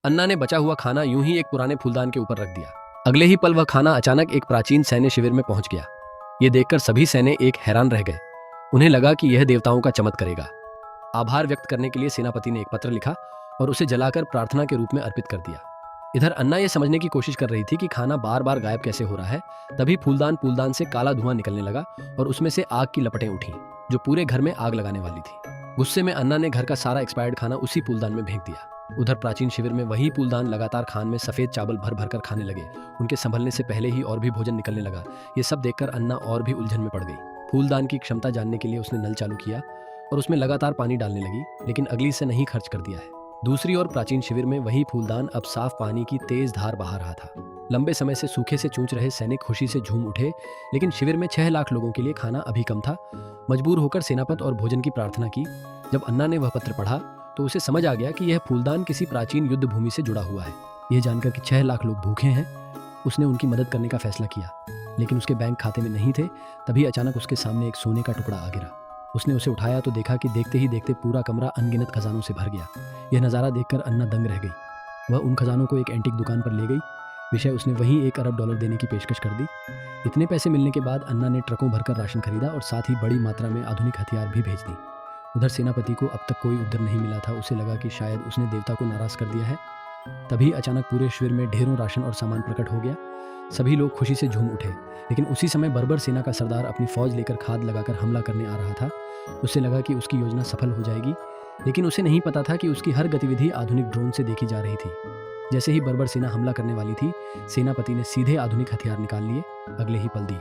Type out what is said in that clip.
अन्ना ने बचा हुआ खाना यूं ही एक पुराने फूलदान के ऊपर रख दिया। अगले ही पल वह खाना अचानक एक प्राचीन सैन्य शिविर में पहुंच गया। ये देखकर सभी सैन्य एक हैरान रह गए। उन्हें लगा कि यह देवताओं का चमत्कार करेगा। आभार व्यक्त करने के लिए सेनापति ने एक पत्र लिखा और उसे जलाकर प्रार्थना के रूप में अर्पित कर दिया। इधर अन्ना यह समझने की कोशिश कर रही थी कि खाना बार बार गायब कैसे हो रहा है। तभी फूलदान से काला धुआं निकलने लगा और उसमें से आग की लपटें उठी जो पूरे घर में आग लगाने वाली थी। गुस्से में अन्ना ने घर का सारा एक्सपायर्ड खाना उसी फूलदान में फेंक दिया। उधर प्राचीन शिविर में वही फूलदान लगातार खान में सफेद चावल भर भर कर खाने लगे। उनके संभलने से पहले ही और भी भोजन निकलने लगा। ये सब देखकर अन्ना और भी उलझन में पड़ गई। फूलदान की क्षमता जानने के लिए उसने नल चालू किया और उसमें लगातार पानी डालने लगी, लेकिन अगली से नहीं खर्च कर दिया है। दूसरी ओर प्राचीन शिविर में वही फूलदान अब साफ पानी की तेज धार बहा रहा था। लंबे समय से सूखे से चूंच रहे सैनिक खुशी से झूम उठे, लेकिन शिविर में 6 लाख लोगों के लिए खाना अभी कम था। मजबूर होकर सेनापति और भोजन की प्रार्थना की। जब अन्ना ने वह पत्र पढ़ा तो उसे समझ आ गया कि यह फूलदान किसी प्राचीन युद्ध भूमि से जुड़ा हुआ है। यह जानकर कि 6 लाख लोग भूखे हैं, उसने उनकी मदद करने का फैसला किया, लेकिन उसके बैंक खाते में नहीं थे। तभी अचानक उसके सामने एक सोने का टुकड़ा आ गिरा। उसने उसे उठाया तो देखा कि देखते ही देखते पूरा कमरा अनगिनत खजानों से भर गया। यह नज़ारा देखकर अन्ना दंग रह गई। वह उन खजानों को एक एंटीक दुकान पर ले गई। विषय उसने वहीं $1 अरब देने की पेशकश कर दी। इतने पैसे मिलने के बाद अन्ना ने ट्रकों भरकर राशन खरीदा और साथ ही बड़ी मात्रा में आधुनिक हथियार भी भेज दी। उधर सेनापति को अब तक कोई उत्तर नहीं मिला था। उसे लगा कि शायद उसने देवता को नाराज कर दिया है। तभी अचानक पूरे शिविर में ढेरों राशन और सामान प्रकट हो गया। सभी लोग खुशी से झूम उठे, लेकिन उसी समय बर्बर सेना का सरदार अपनी फौज लेकर खाद लगाकर हमला करने आ रहा था। उसे लगा कि उसकी योजना सफल हो जाएगी, लेकिन उसे नहीं पता था कि उसकी हर गतिविधि आधुनिक ड्रोन से देखी जा रही थी। जैसे ही बर्बर सेना हमला करने वाली थी, सेनापति ने सीधे आधुनिक हथियार निकाल लिए। अगले ही पल दी